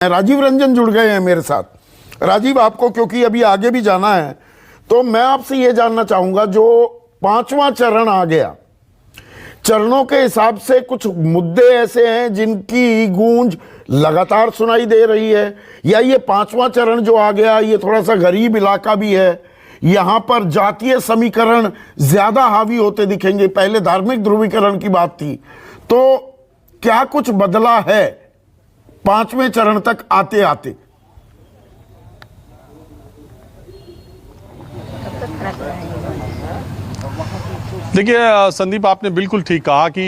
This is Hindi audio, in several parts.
राजीव रंजन जुड़ गए हैं मेरे साथ। राजीव, आपको क्योंकि अभी आगे भी जाना है तो मैं आपसे यह जानना चाहूंगा, जो पांचवा चरण आ गया, चरणों के हिसाब से कुछ मुद्दे ऐसे हैं जिनकी गूंज लगातार सुनाई दे रही है, या ये पांचवा चरण जो आ गया ये थोड़ा सा गरीब इलाका भी है, यहां पर जातीय समीकरण ज्यादा हावी होते दिखेंगे? पहले धार्मिक ध्रुवीकरण की बात थी, तो क्या कुछ बदला है पांचवें चरण तक आते आते? देखिए संदीप, आपने बिल्कुल ठीक कहा कि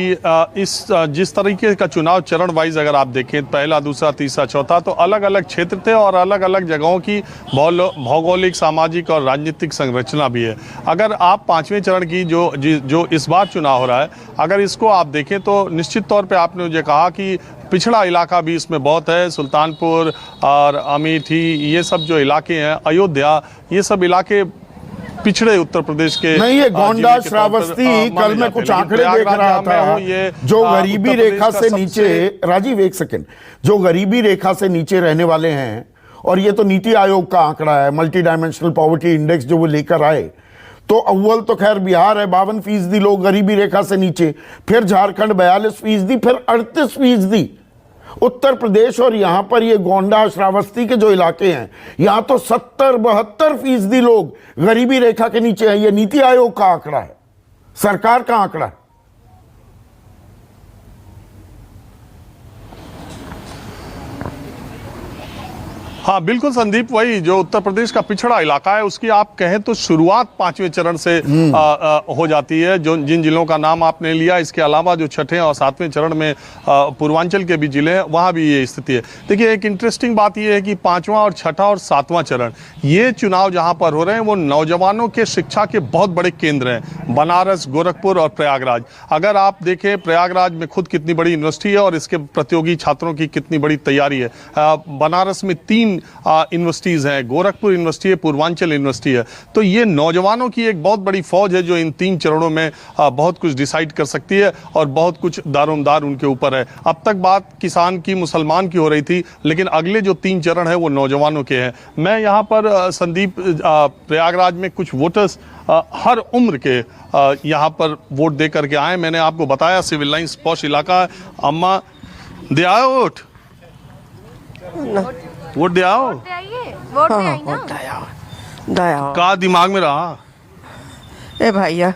इस जिस तरीके का चुनाव चरण वाइज अगर आप देखें, पहला, दूसरा, तीसरा, चौथा, तो अलग अलग क्षेत्र थे और अलग अलग जगहों की भौगोलिक, सामाजिक और राजनीतिक संरचना भी है। अगर आप पांचवें चरण की जो इस बार चुनाव हो रहा है, अगर इसको आप देखें तो निश्चित तौर पे आपने मुझे कहा कि पिछड़ा इलाका भी इसमें बहुत है। सुल्तानपुर और अमेठी, ये सब जो इलाके हैं, अयोध्या, ये सब इलाके पिछड़े उत्तर प्रदेश के नहीं। ये गोंडा, श्रावस्ती, कल मैं कुछ आंकड़े देख रहा था, जो गरीबी रेखा से नीचे, राजीव एक सेकंड, जो गरीबी रेखा से नीचे रहने वाले हैं, और ये तो नीति आयोग का आंकड़ा है, मल्टी डायमेंशनल पॉवर्टी इंडेक्स जो वो लेकर आए, तो अव्वल तो खैर बिहार है, 52% लोग गरीबी रेखा से नीचे, फिर झारखंड 42%, फिर 38%, उत्तर प्रदेश, और यहां पर ये गोंडा, श्रावस्ती के जो इलाके हैं, यहां तो 70-72% लोग गरीबी रेखा के नीचे हैं। ये नीति आयोग का आंकड़ा है, सरकार का आंकड़ा है। हाँ बिल्कुल संदीप, वही जो उत्तर प्रदेश का पिछड़ा इलाका है उसकी आप कहें तो शुरुआत पांचवें चरण से हो जाती है। जो जिन जिलों का नाम आपने लिया, इसके अलावा जो छठे और सातवें चरण में पूर्वांचल के भी जिले हैं, वहाँ भी ये स्थिति है। देखिए, एक इंटरेस्टिंग बात ये है कि पांचवा और छठा और सातवां चरण, ये चुनाव जहाँ पर हो रहे हैं वो नौजवानों के शिक्षा के बहुत बड़े केंद्र हैं, बनारस, गोरखपुर और प्रयागराज। अगर आप देखें प्रयागराज में खुद कितनी बड़ी यूनिवर्सिटी है और इसके प्रतियोगी छात्रों की कितनी बड़ी तैयारी है। बनारस में 3 यूनिवर्सिटीज हैं, गोरखपुर यूनिवर्सिटी है, पूर्वांचल यूनिवर्सिटी है। तो ये नौजवानों की एक बहुत बड़ी फौज है जो इन 3 चरणों में बहुत कुछ डिसाइड कर सकती है और बहुत कुछ दारोमदार उनके ऊपर है। अब तक बात किसान की, मुसलमान की हो रही थी, लेकिन अगले जो 3 चरण है वो नौजवानों के हैं। मैं यहाँ पर संदीप, प्रयागराज में कुछ वोटर्स हर उम्र के यहाँ पर वोट दे करके आए। मैंने आपको बताया सिविल लाइंस पॉश इलाका है। अम्मा दे आओ वोट, वोट दे आओ, वोट दया का दिमाग में रहा ए भैया,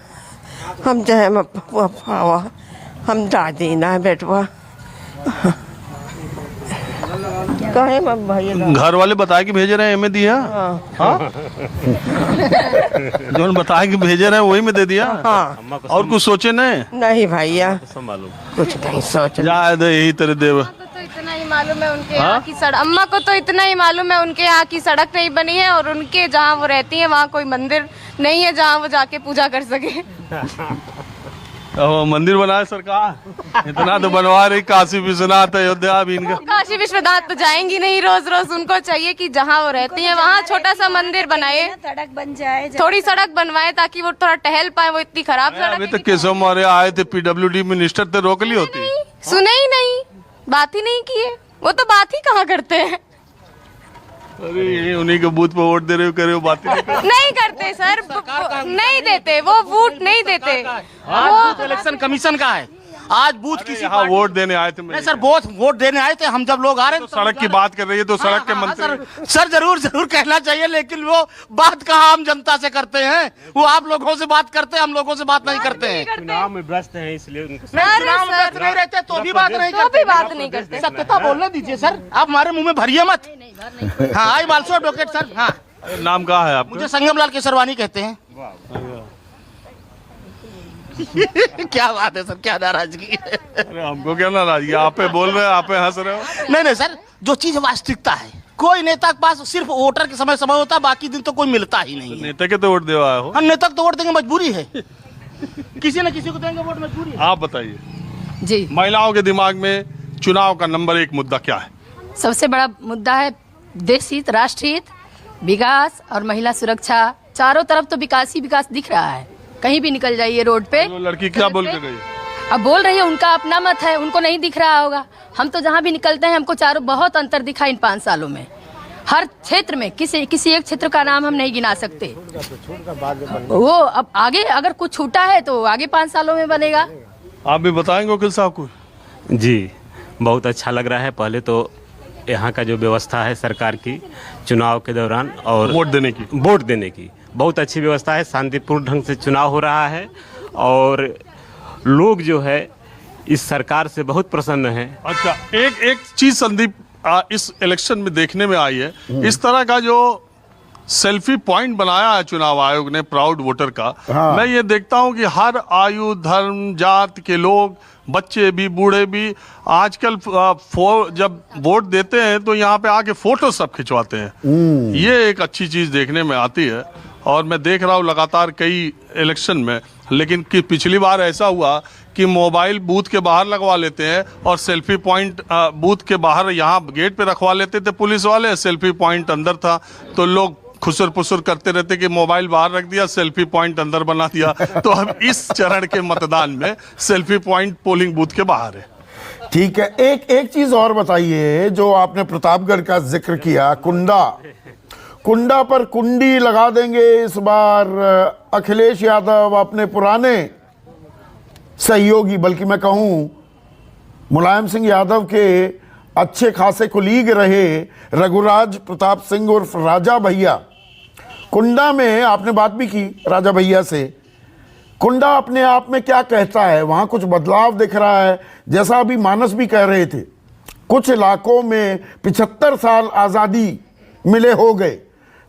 हम चाहे हम दादी ना बेटवा कहे भैया, घर वाले बताए कि भेजे रहे हैं, एम दिया। हाँ जो बताए कि भेजे रहे हैं वही में दे दिया। हाँ। और कुछ सोचे नहीं भैया, कुछ नहीं सोच। यही तेरे देव, इतना ही मालूम है उनके यहाँ की सड़क, अम्मा को तो इतना ही मालूम है उनके यहाँ की सड़क नहीं बनी है और उनके जहाँ वो रहती है वहाँ कोई मंदिर नहीं है जहाँ वो जाके पूजा कर सके। मंदिर बनाए सरकार, इतना तो बनवा रही। काशी विश्वनाथ, अयोध्या भी इनका। काशी विश्वनाथ तो जाएंगी नहीं रोज रोज, उनको चाहिए कि जहाँ वो रहती है वहाँ छोटा सा मंदिर बनाए, सड़क बन जाए, थोड़ी सड़क बनवाए ताकि वो थोड़ा टहल पाए। वो इतनी खराब सड़क अभी तो केशव मौर्य आए थे, PWD मिनिस्टर थे, रोक ली होती। सुने ही नहीं, बात ही नहीं किए, वो तो बात ही कहाँ करते हैं। अरे ये उन्हीं के बूथ पे वोट दे रहे हो, करे हो बात नहीं करते सर, नहीं देते, वो वोट नहीं देते। वो इलेक्शन कमीशन का है। आज बूथ किसी यहाँ वोट देने आए थे। नहीं सर, वोट देने आए थे हम। जब लोग आ रहे हैं तो सड़क की बात कर रही है तो सड़क के मंत्री सर जरूर कहना चाहिए, लेकिन वो बात कहाँ हम जनता से करते हैं, वो आप लोगों से बात करते हैं, हम लोगों से बात नहीं करते हैं। चुनाव में व्यस्त हैं इसलिए चुनाव में व्यस्त नहीं रहते तो भी बात नहीं करते। सत्यता बोलने दीजिए सर, आप हमारे मुंह में भरिए मत। हाँ, आई बालसो एडवोकेट सर। हाँ, नाम कहाँ है आपका? मुझे संगम लाल केसरवानी कहते हैं। क्या बात है सर, क्या नाराजगी है? अरे हमको क्या नाराजगी, आप पे बोल रहे हैं, आप पे हंस रहे हो। नहीं सर, जो चीज वास्तविकता है, कोई नेता के पास सिर्फ वोटर के समय होता है, बाकी दिन तो कोई मिलता ही नहीं है। नेता के तो वोट दे आए हो। हम नेता को तो वोट देंगे, मजबूरी है। किसी न किसी को देंगे वोट, मजबूरी है। आप बताइए जी, महिलाओं के दिमाग में चुनाव का नंबर 1 मुद्दा क्या है? सबसे बड़ा मुद्दा है देश हित, राष्ट्र हित, विकास और महिला सुरक्षा। चारों तरफ तो विकास ही विकास दिख रहा है, कहीं भी निकल जाइए रोड पे। वो लड़की क्या बोल के गई? अब बोल रही है उनका अपना मत है, उनको नहीं दिख रहा होगा। हम तो जहाँ भी निकलते हैं हमको चारों बहुत अंतर दिखा इन 5 सालों में। हर क्षेत्र में किसी एक क्षेत्र का नाम हम नहीं गिना सकते। वो अब आगे अगर कुछ छूटा है तो आगे 5 सालों में बनेगा। आप भी बताएंगे वकील साहब को? जी, बहुत अच्छा लग रहा है। पहले तो यहाँ का जो व्यवस्था है सरकार की चुनाव के दौरान और वोट देने की बहुत अच्छी व्यवस्था है। शांतिपूर्ण ढंग से चुनाव हो रहा है और लोग जो है इस सरकार से बहुत प्रसन्न हैं। अच्छा, एक चीज संदीप इस इलेक्शन में देखने में आई है, इस तरह का जो सेल्फी पॉइंट बनाया है चुनाव आयोग ने प्राउड वोटर का। हाँ। मैं ये देखता हूं कि हर आयु, धर्म, जात के लोग, बच्चे भी, बूढ़े भी आजकल जब वोट देते हैं तो यहाँ पे आके फोटो सब खिंचवाते हैं। ये एक अच्छी चीज देखने में आती है और मैं देख रहा हूँ लगातार कई इलेक्शन में। लेकिन कि पिछली बार ऐसा हुआ कि मोबाइल बूथ के बाहर लगवा लेते हैं और सेल्फी पॉइंट बूथ के बाहर यहाँ गेट पे रखवा लेते थे पुलिस वाले, सेल्फी पॉइंट अंदर था तो लोग खुसर पुसर करते रहते कि मोबाइल बाहर रख दिया, सेल्फी पॉइंट अंदर बना दिया। तो अब इस चरण के मतदान में सेल्फी पॉइंट पोलिंग बूथ के बाहर है। ठीक है, एक चीज और बताइए, जो आपने प्रतापगढ़ का जिक्र किया, कुंडा पर कुंडी लगा देंगे इस बार अखिलेश यादव, अपने पुराने सहयोगी, बल्कि मैं कहूं मुलायम सिंह यादव के अच्छे खासे कुलीग रहे रघुराज प्रताप सिंह उर्फ राजा भैया। कुंडा में आपने बात भी की राजा भैया से। कुंडा अपने आप में क्या कहता है? वहां कुछ बदलाव दिख रहा है, जैसा अभी मानस भी कह रहे थे। कुछ इलाकों में 75 साल आज़ादी मिले हो गए,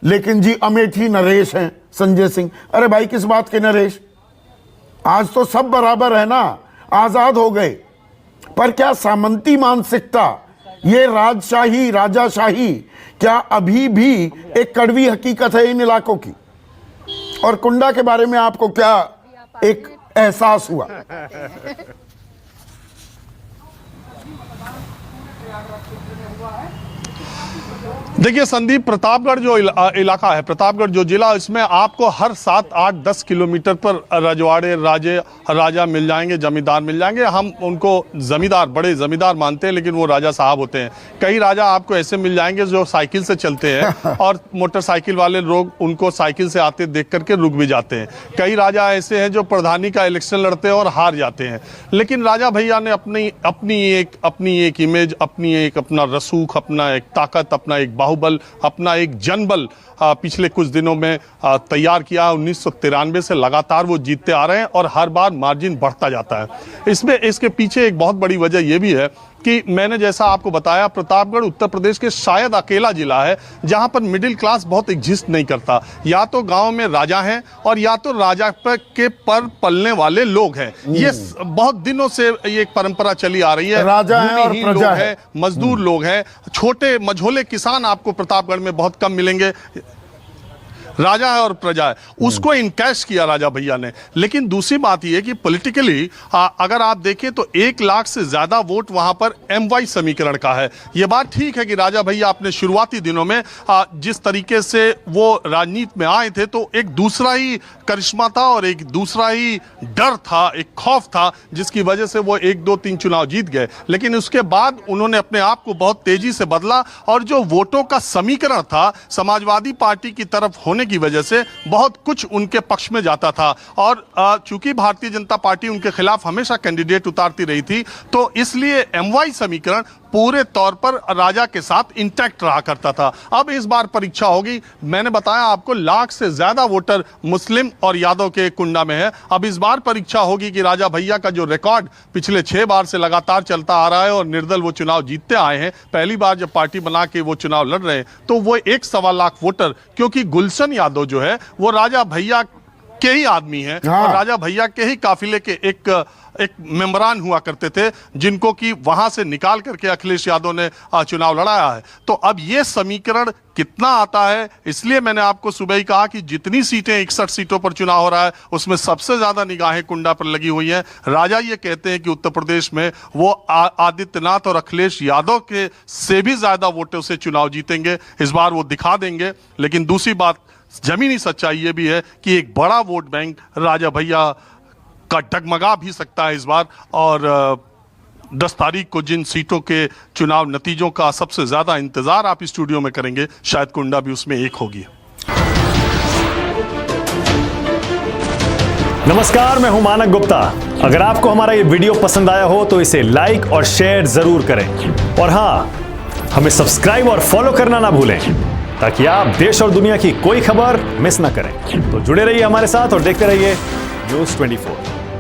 लेकिन जी अमेठी नरेश हैं संजय सिंह। अरे भाई, किस बात के नरेश? आज तो सब बराबर है ना, आज़ाद हो गए। पर क्या सामंती मानसिकता, ये राजशाही, राजाशाही क्या अभी भी एक कड़वी हकीकत है इन इलाकों की? और कुंडा के बारे में आपको क्या एक एहसास हुआ? देखिए संदीप, प्रतापगढ़ जो इलाका है, प्रतापगढ़ जो जिला, इसमें आपको हर 7, 8, 10 किलोमीटर पर रजवाड़े, राजा मिल जाएंगे, जमींदार मिल जाएंगे। हम उनको जमींदार, बड़े जमींदार मानते हैं, लेकिन वो राजा साहब होते हैं। कई राजा आपको ऐसे मिल जाएंगे जो साइकिल से चलते हैं और मोटरसाइकिल वाले लोग उनको साइकिल से आते देख करके रुक भी जाते हैं। कई राजा ऐसे हैं जो प्रधानी का इलेक्शन लड़ते हैं और हार जाते हैं। लेकिन राजा भैया ने अपनी एक इमेज, अपना रसूख, अपना एक ताकत, अपना एक बाहुबल, अपना एक जनबल पिछले कुछ दिनों में तैयार किया। 1993 से लगातार वो जीतते आ रहे हैं और हर बार मार्जिन बढ़ता जाता है। इसके पीछे एक बहुत बड़ी वजह यह भी है कि मैंने जैसा आपको बताया, प्रतापगढ़ उत्तर प्रदेश के शायद अकेला जिला है जहां पर मिडिल क्लास बहुत एग्जिस्ट नहीं करता। या तो गांव में राजा हैं और या तो राजा के पर पलने वाले लोग हैं। ये बहुत दिनों से ये एक परंपरा चली आ रही है। राजा है और प्रजा है, मजदूर लोग हैं, छोटे मझोले किसान आपको प्रतापगढ़ में बहुत कम मिलेंगे। राजा है और प्रजा है, उसको इनकैश किया राजा भैया ने। लेकिन दूसरी बात यह कि पॉलिटिकली अगर आप देखें तो 1 लाख से ज्यादा वोट वहां पर MY समीकरण का है। यह बात ठीक है कि राजा भैया अपने शुरुआती दिनों में जिस तरीके से वो राजनीति में आए थे, तो एक दूसरा ही करिश्मा था और एक दूसरा ही डर था, एक खौफ था, जिसकी वजह से वो 1, 2, 3 चुनाव जीत गए। लेकिन उसके बाद उन्होंने अपने आप को बहुत तेजी से बदला और जो वोटों का समीकरण था समाजवादी पार्टी की तरफ होने की वजह से बहुत कुछ उनके पक्ष में जाता था। और चूंकि भारतीय जनता पार्टी उनके खिलाफ हमेशा कैंडिडेट उतारती रही थी, तो इसलिए MY समीकरण पूरे तौर पर राजा के साथ इंटैक्ट रहा करता था। अब इस बार परीक्षा होगी। मैंने बताया आपको, 1 लाख से ज्यादा वोटर मुस्लिम और यादव के कुंडा में है। अब इस बार परीक्षा होगी कि राजा भैया का जो रिकॉर्ड पिछले 6 बार से लगातार चलता आ रहा है और निर्दल वो चुनाव जीतते आए हैं, पहली बार जब पार्टी बना के वो चुनाव लड़ रहे हैं, तो वो 1.25 लाख वोटर, क्योंकि गुलशन यादव जो है वो राजा भैया के ही आदमी है और राजा भैया के ही काफिले के एक मेंबरान हुआ करते थे, जिनको कि वहां से निकाल करके अखिलेश यादव ने चुनाव लड़ाया है। तो अब ये समीकरण कितना आता है, इसलिए मैंने आपको सुबह ही कहा कि जितनी सीटें 61 सीटों पर चुनाव हो रहा है, उसमें सबसे ज्यादा निगाहें कुंडा पर लगी हुई हैं। राजा ये कहते हैं कि उत्तर प्रदेश में वो आदित्यनाथ और अखिलेश यादव के से भी ज्यादा वोटों से चुनाव जीतेंगे। इस बार वो दिखा देंगे। लेकिन दूसरी बात, जमीनी सच्चाई ये भी है कि एक बड़ा वोट बैंक राजा भैया का डगमगा भी सकता है इस बार। और 10 तारीख को जिन सीटों के चुनाव नतीजों का सबसे ज्यादा इंतजार आप स्टूडियो में करेंगे, शायद कुंडा भी उसमें एक होगी। नमस्कार, मैं हूं मानक गुप्ता। अगर आपको हमारा ये वीडियो पसंद आया हो तो इसे लाइक और शेयर जरूर करें, और हां, हमें सब्सक्राइब और फॉलो करना ना भूलें ताकि आप देश और दुनिया की कोई खबर मिस ना करें। तो जुड़े रहिए हमारे साथ और देखते रहिए News 24।